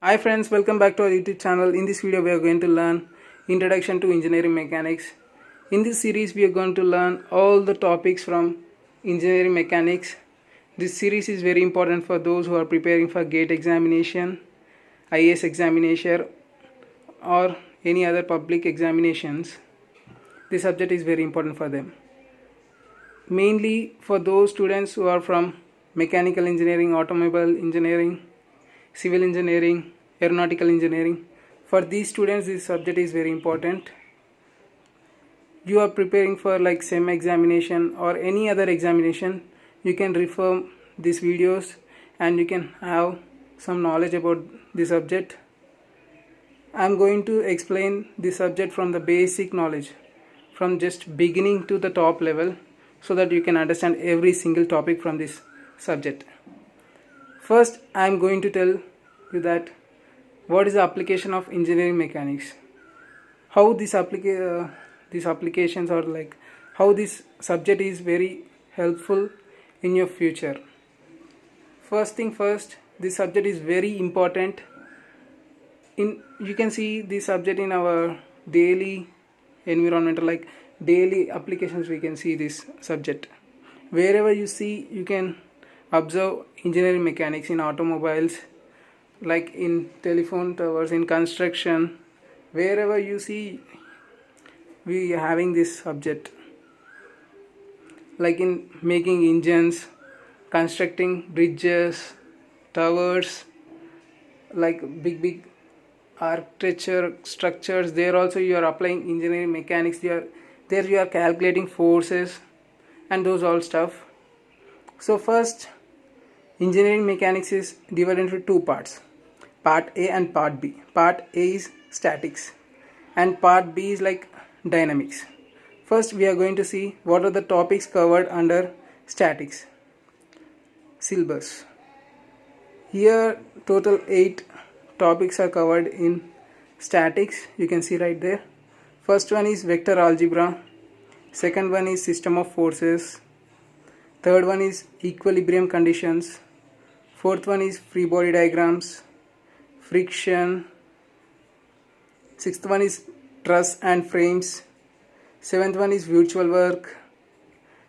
Hi friends, welcome back to our YouTube channel. In this video we are going to learn Introduction to Engineering Mechanics. In this series we are going to learn all the topics from engineering mechanics. This series is very important for those who are preparing for GATE examination, IAS examination or any other public examinations. This subject is very important for them. Mainly for those students who are from mechanical engineering, automobile engineering, civil engineering, aeronautical engineering. For these students this subject is very important. You are preparing for like SEM examination or any other examination, you can refer these videos and you can have some knowledge about the subject. I am going to explain the subject from the basic knowledge, from just beginning to the top level, so that you can understand every single topic from this subject. First, I am going to tell you that what is the application of engineering mechanics, how these applications are, like how this subject is very helpful in your future. First thing first, this subject is very important. You can see this subject in our daily environment, like daily applications. We can see this subject wherever you see. You can observe engineering mechanics in automobiles, like in telephone towers, in construction, wherever you see we are having this subject, like in making engines, constructing bridges, towers, like big architecture structures. There also you are applying engineering mechanics. There you are calculating forces and those all stuff. So first, engineering mechanics is divided into two parts, part A and part B. Part A is statics and part B is like dynamics. First we are going to see what are the topics covered under statics syllabus. Here total 8 topics are covered in statics. You can see right there. First one is vector algebra, second one is system of forces, third one is equilibrium conditions, fourth one is free body diagrams, friction, sixth one is truss and frames, seventh one is virtual work,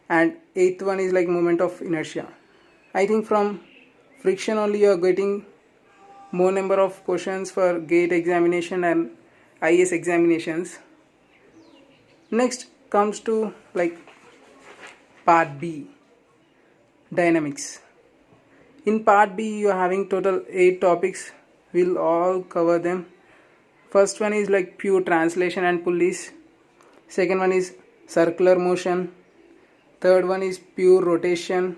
and eighth one is like moment of inertia. I think from friction only you are getting more number of questions for GATE examination and IAS examinations. Next comes to like part B, dynamics. In part B you are having total 8 topics. We'll all cover them. First one is like pure translation and pulleys, second one is circular motion, third one is pure rotation,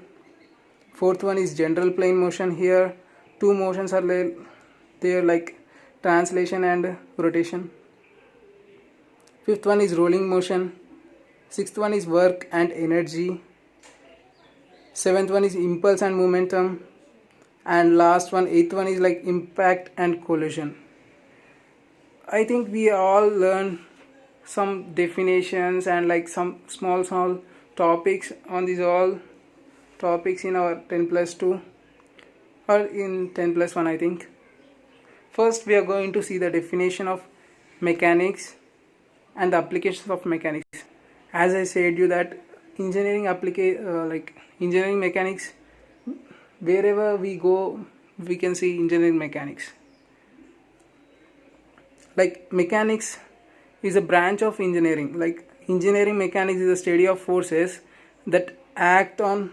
fourth one is general plane motion. Here two motions are there, like translation and rotation. Fifth one is rolling motion, sixth one is work and energy, seventh one is impulse and momentum, and last one, eighth one, is like impact and collision. I think we all learn some definitions and like some small topics on these all topics in our 10+2 or in 10+1, I think. First we are going to see the definition of mechanics and the applications of mechanics. As I said you that engineering engineering mechanics, wherever we go we can see engineering mechanics. Like mechanics is a branch of engineering. Like engineering mechanics is a study of forces that act on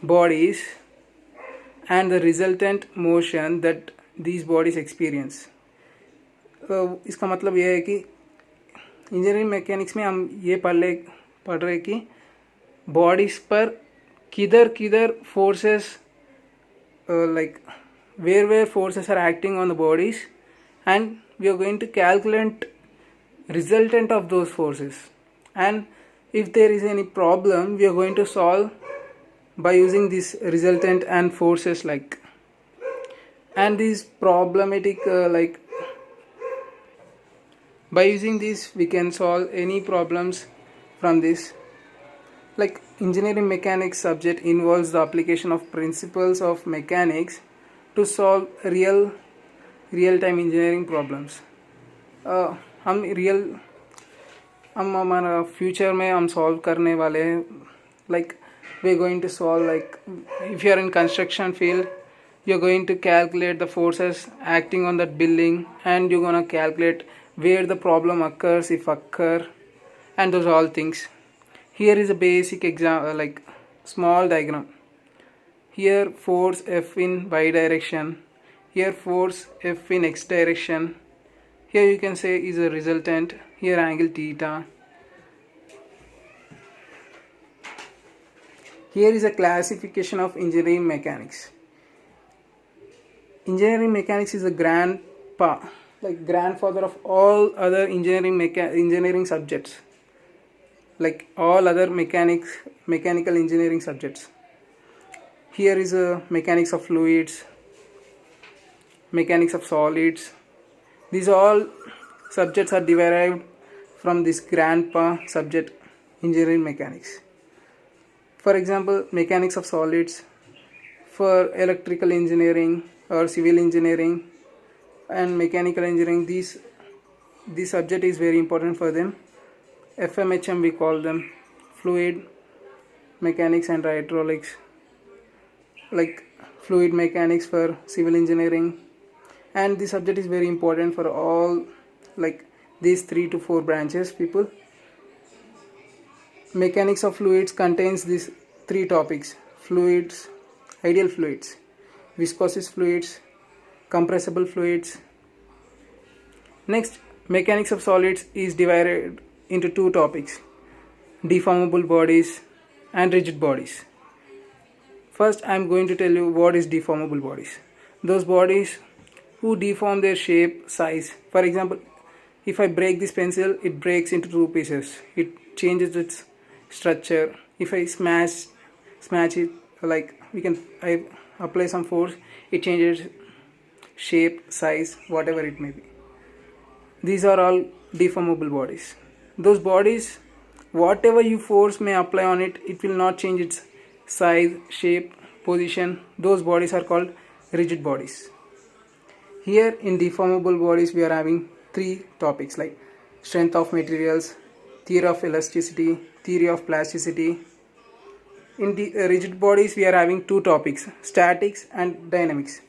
bodies and the resultant motion that these bodies experience. इसका मतलब यह है कि engineering mechanics में हम ये पढ़ रहे कि बॉडीज पर किधर forces, like where forces are acting on the bodies, and we are going to calculate resultant of those forces, and if there is any problem we are going to solve by using this resultant and forces, like, and these problematic by using this we can solve any problems from this. Like engineering mechanics subject involves the application of principles of mechanics to solve real real time engineering problems. हम हमारा future में हम solve करने वाले हैं। Like we are going to solve, like if you are in construction field, you are going to calculate the forces acting on that building, and you're going to calculate where the problem occurs, if occur, and those all things. Here is a basic example, like small diagram. Here force F in y direction, here force F in x direction, here you can say is a resultant, here angle theta. Here is a classification of engineering mechanics. Engineering mechanics is a grandpa, like grandfather of all other engineering subjects, like all other mechanical engineering subjects. Here is a mechanics of fluids, mechanics of solids. These all subjects are derived from this grandpa subject, engineering mechanics. For example, mechanics of solids for electrical engineering or civil engineering and mechanical engineering, this subject is very important for them. FMHM we call them, fluid mechanics and hydraulics, like fluid mechanics for civil engineering. And this subject is very important for all, like these 3 to 4 branches people. Mechanics of fluids contains these 3 topics: fluids, ideal fluids, viscous fluids, compressible fluids. Next, mechanics of solids is divided into 2 topics: deformable bodies and rigid bodies. First, I am going to tell you what is deformable bodies. Those bodies who deform their shape, size. For example, if I break this pencil, it breaks into 2 pieces. It changes its structure. If I smash it, like I apply some force, it changes shape, size, whatever it may be. These are all deformable bodies. Those bodies, whatever you force may apply on it, it will not change its size, shape, position. Those bodies are called rigid bodies. Here in deformable bodies we are having 3 topics, like strength of materials, theory of elasticity, theory of plasticity. In the rigid bodies we are having 2 topics: statics and dynamics.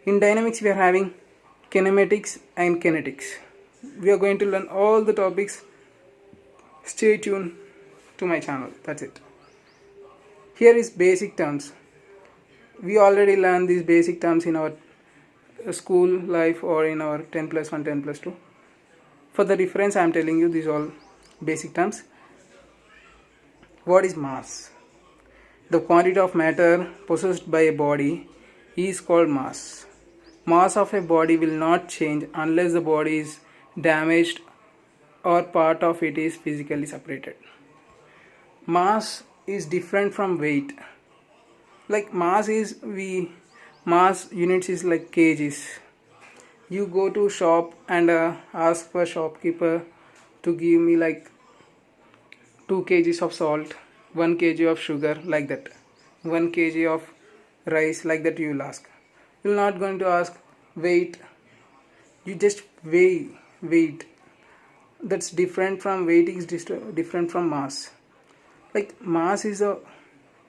In dynamics we are having kinematics and kinetics. We are going to learn all the topics. Stay tuned to my channel. That's it. Here is basic terms. We already learned these basic terms in our school life or in our 10+1, 10+2. For the reference I am telling you these all basic terms. What is mass? The quantity of matter possessed by a body is called mass. Mass of a body will not change unless the body is damaged or part of it is physically separated. Mass is different from weight. Like mass units is like kgs. You go to shop and ask for shopkeeper to give me like 2 kgs of salt, 1 kg of sugar, like that, 1 kg of rice, like that you will ask. You will not going to ask weight. You just weigh weight. That's different from weight, is different from mass. Like mass is a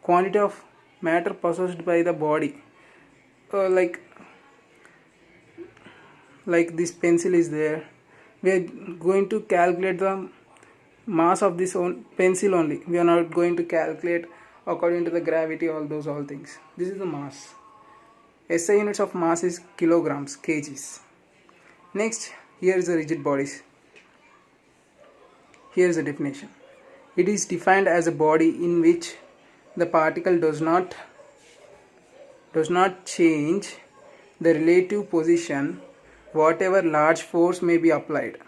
quantity of matter possessed by the body. Like this pencil is there. We are going to calculate the mass of this pencil only. We are not going to calculate according to the gravity, all things. This is the mass. SI units of mass is kilograms, kgs. Next, here is the rigid bodies. Here is the definition. It is defined as a body in which the particle does not change the relative position whatever large force may be applied.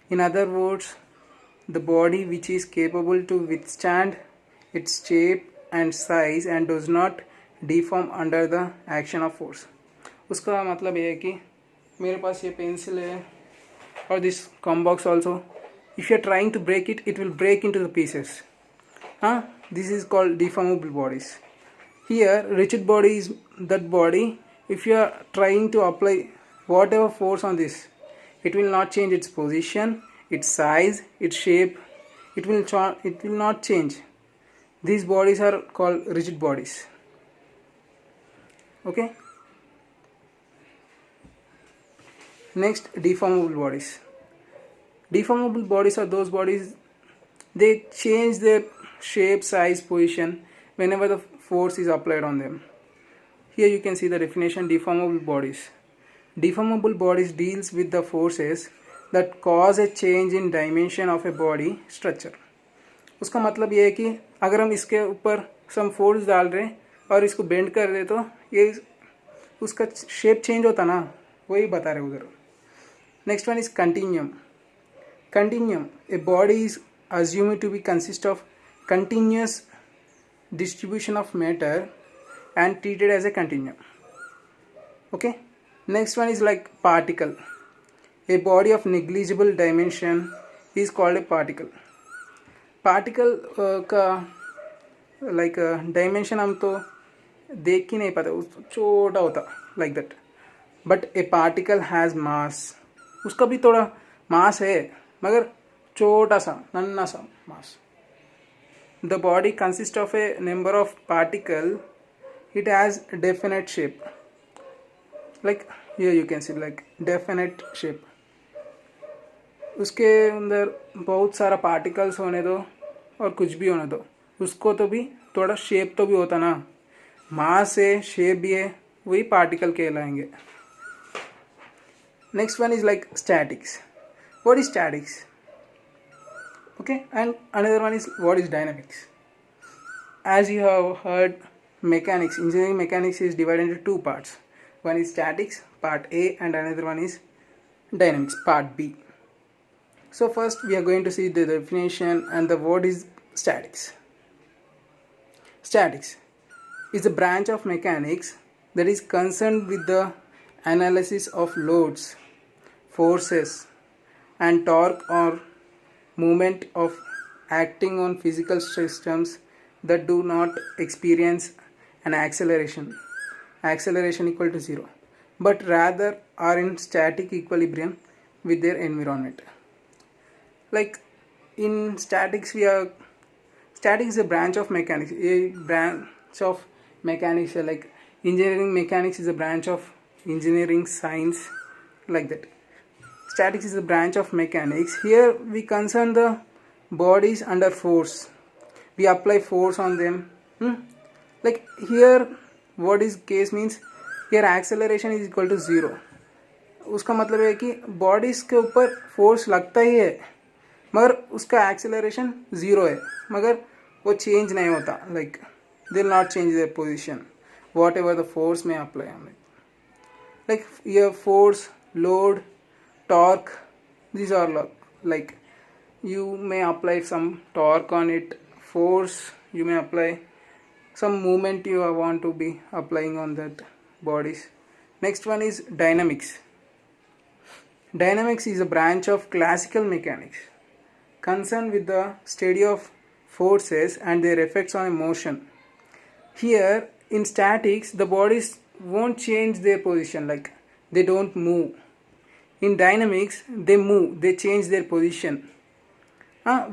In other words, the body which is capable to withstand its shape and size and does not deform under the action of force. उसका मतलब ये है कि मेरे पास ये pencil है और this combox also. If you are trying to break it, it will break into the pieces. This is called deformable bodies. Here, rigid body is that body. If you are trying to apply whatever force on this, it will not change its position, its size, its shape. It will not change. These bodies are called rigid bodies. Okay. Next, deformable bodies. Deformable bodies are those bodies, they change their shape, size, position whenever the force is applied on them. Here you can see the definition: deformable bodies. Deformable bodies deals with the forces that cause a change in dimension of a body structure. उसका मतलब ये है कि अगर हम इसके ऊपर some force डाल रहे हैं और इसको बेंड कर रहे तो ये उसका शेप चेंज होता ना, वही बता रहे उधर. Next one is continuum. Continuum, a body is assumed to be consist of continuous distribution of matter and treated as a continuum. Okay. Next one is like particle. A body of negligible dimension is called a particle. Particle का like dimension हम तो देख ही नहीं पाते, छोटा होता like that. But a particle has mass. उसका भी थोड़ा mass है मगर छोटा सा, नन्ना सा mass. The body consists of a number of particles. It has definite shape. Like here you can see like definite shape. उसके अंदर बहुत सारा पार्टिकल्स होने दो और कुछ भी होने दो, उसको तो भी थोड़ा शेप तो भी होता ना. मास है, शेप भी है, वही पार्टिकल कहलाएंगे. Next one is like statics. What is statics? Okay, and another one is what is dynamics. As you have heard, mechanics, engineering mechanics is divided into two parts. One is statics, part A, and another one is dynamics, part B. So first we are going to see the definition and the what is statics. Statics is a branch of mechanics that is concerned with the analysis of loads, forces, and torque or movement of acting on physical systems that do not experience an acceleration equal to 0, but rather are in static equilibrium with their environment. Like in statics, statics is a branch of mechanics. A branch of mechanics, like engineering mechanics is a branch of engineering science, like that. Statics is a branch of mechanics. Here we concern the bodies under force. We apply force on them. Like here, what is case means here acceleration is equal to 0. उसका मतलब है कि bodies के ऊपर force लगता ही है मगर उसका एक्सेलरेशन 0 है, मगर वो चेंज नहीं होता. Like they will not change their position what ever the force में अप्लाई ऑन इट. लाइक ये force, load, torque, these are like you may apply some torque on it, force you may apply, some movement you want to be applying on that bodies. Next one is dynamics. Dynamics is a branch of classical mechanics concerned with the study of forces and their effects on motion. Here in statics the bodies won't change their position, like they don't move. In dynamics, they move, they change their position.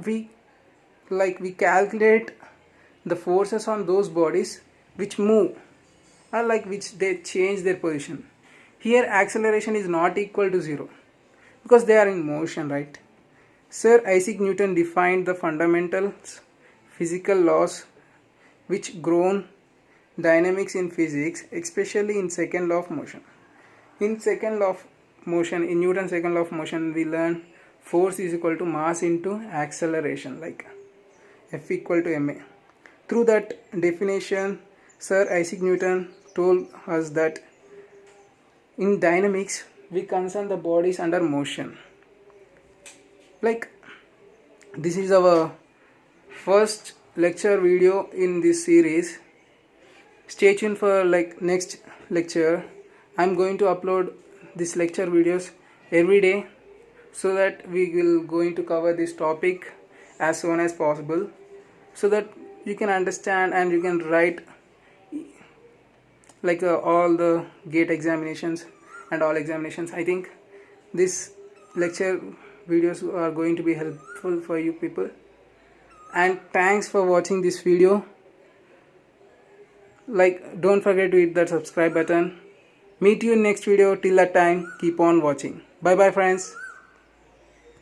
We calculate the forces on those bodies which move, like which they change their position. Here acceleration is not equal to 0 because they are in motion, right? Sir Isaac Newton defined the fundamental physical laws which govern dynamics in physics, especially in second law of motion. In second law of motion, in Newton's second law of motion, we learn force is equal to mass into acceleration, like F equal to ma. Through that definition, Sir Isaac Newton told us that in dynamics we concern the bodies under motion. Like this is our first lecture video in this series. Stay tuned for like next lecture. I'm going to upload these lecture videos every day so that we will going to cover this topic as soon as possible, so that you can understand and you can write like all the gate examinations and all examinations. I think this lecture videos are going to be helpful for you people, and thanks for watching this video. Like, don't forget to hit that subscribe button. Meet you in next video. Till that time, keep on watching. Bye bye friends.